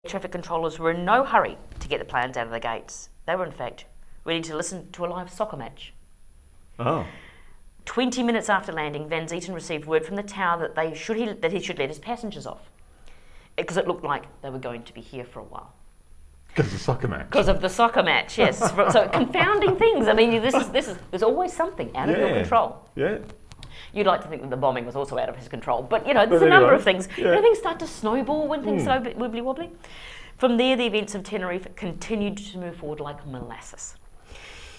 traffic controllers were in no hurry to get the planes out of the gates. They were, in fact, ready to listen to a live soccer match. Oh. 20 minutes after landing, Van Zieten received word from the tower that he should let his passengers off, because it looked like they were going to be here for a while. Because of the soccer match. Because of the soccer match, yes. So confounding things. I mean, there's always something out of your control. Yeah. You'd like to think that the bombing was also out of his control, but there's a number of things. Yeah. Things start to snowball when things slow, wibbly wobbly. From there, the events of Tenerife continued to move forward like molasses.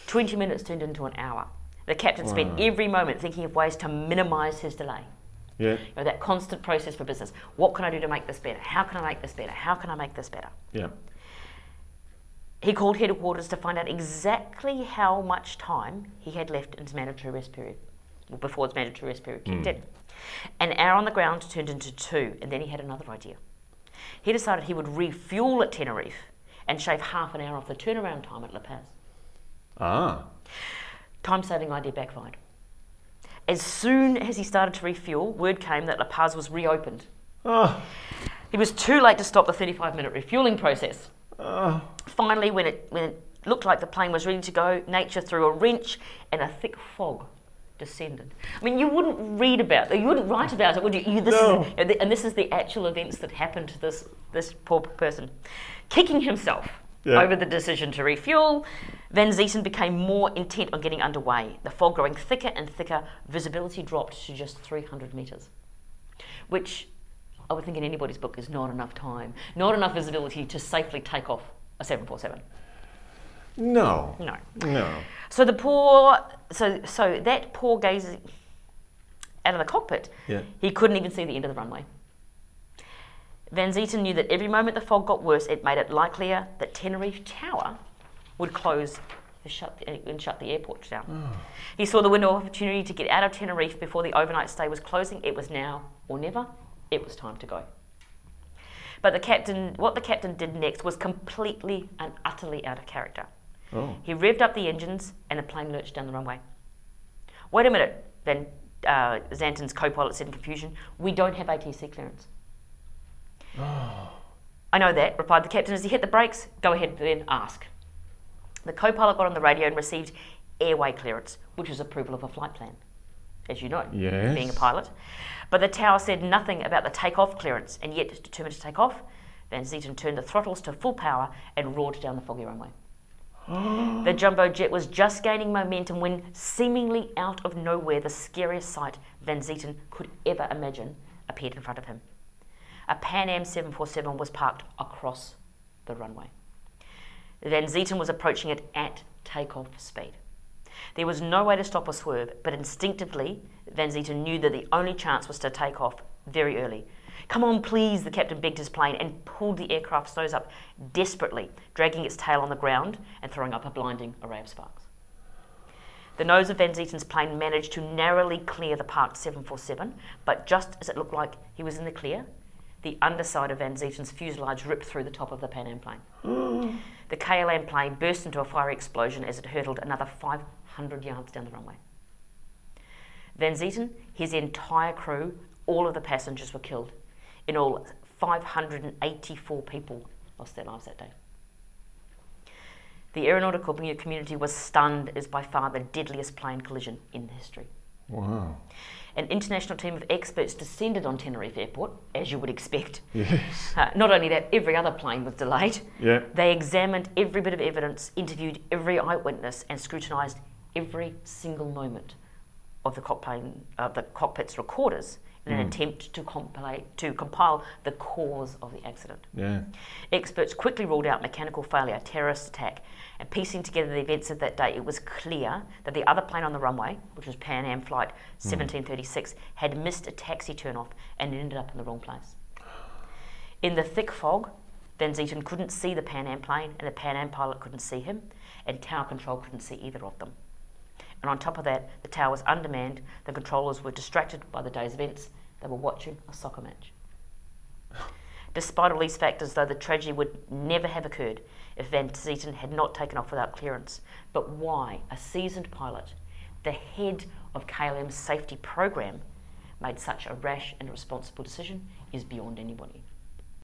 20 minutes turned into an hour. The captain spent every moment thinking of ways to minimise his delay. Yeah. That constant process for business. What can I do to make this better? How can I make this better? How can I make this better? Yeah. He called headquarters to find out exactly how much time he had left in his mandatory rest period, before his mandatory rest period kicked in. An hour on the ground turned into 2, and then he had another idea. He decided he would refuel at Tenerife and shave half an hour off the turnaround time at La Paz. Ah. Time-saving idea backfired. As soon as he started to refuel, word came that La Paz was reopened. Oh. He was too late to stop the 35-minute refueling process. Oh. Finally, when it looked like the plane was ready to go, nature threw a wrench and a thick fog descended. I mean, you wouldn't read about it, you wouldn't write about it, would you? This is the actual events that happened to this poor person. Kicking himself over the decision to refuel, Van Zieten became more intent on getting underway. The fog growing thicker and thicker, visibility dropped to just 300 metres, which I would think in anybody's book is not enough time, not enough visibility to safely take off a 747. No. So that poor gazing out of the cockpit, he couldn't even see the end of the runway. Van Zieten knew that every moment the fog got worse, it made it likelier that Tenerife Tower would close and shut the airport down. Oh. He saw the window of opportunity to get out of Tenerife before the overnight stay was closing. It was now or never. It was time to go. But what the captain did next was completely and utterly out of character. Oh. He revved up the engines and the plane lurched down the runway. Wait a minute, Van Zieten's co-pilot said in confusion. We don't have ATC clearance. Oh. I know that, replied the captain as he hit the brakes. Go ahead then, ask. The co-pilot got on the radio and received airway clearance, which was approval of a flight plan, as you know, being a pilot. But the tower said nothing about the take-off clearance, and yet, determined to take off, Van Zieten turned the throttles to full power and roared down the foggy runway. The jumbo jet was just gaining momentum when, seemingly out of nowhere, the scariest sight Van Zieten could ever imagine appeared in front of him. A Pan Am 747 was parked across the runway. Van Zieten was approaching it at takeoff speed. There was no way to stop or swerve, but instinctively, Van Zieten knew that the only chance was to take off very early. Come on, please, the captain begged his plane and pulled the aircraft's nose up desperately, dragging its tail on the ground and throwing up a blinding array of sparks. The nose of Van Zieten's plane managed to narrowly clear the parked 747, but just as it looked like he was in the clear, the underside of Van Zieten's fuselage ripped through the top of the Pan Am plane. The KLM plane burst into a fiery explosion as it hurtled another 500 yards down the runway. Van Zieten, his entire crew, all of the passengers were killed. In all, 584 people lost their lives that day. The aeronautical community was stunned as by far the deadliest plane collision in history. Wow. An international team of experts descended on Tenerife Airport, as you would expect. Yes. Not only that, every other plane was delayed. Yeah. They examined every bit of evidence, interviewed every eyewitness, and scrutinised every single moment of the cockpit's recorders in an attempt to compile the cause of the accident. Yeah. Experts quickly ruled out mechanical failure, terrorist attack, and piecing together the events of that day, it was clear that the other plane on the runway, which was Pan Am Flight 1736, had missed a taxi turn-off and ended up in the wrong place. In the thick fog, Van Zieten couldn't see the Pan Am plane, and the Pan Am pilot couldn't see him, and tower control couldn't see either of them. And on top of that, the tower was undermanned, the controllers were distracted by the day's events, they were watching a soccer match. Despite all these factors, though, the tragedy would never have occurred if Van Zieten had not taken off without clearance. But why a seasoned pilot, the head of KLM's safety program, made such a rash and irresponsible decision is beyond anybody.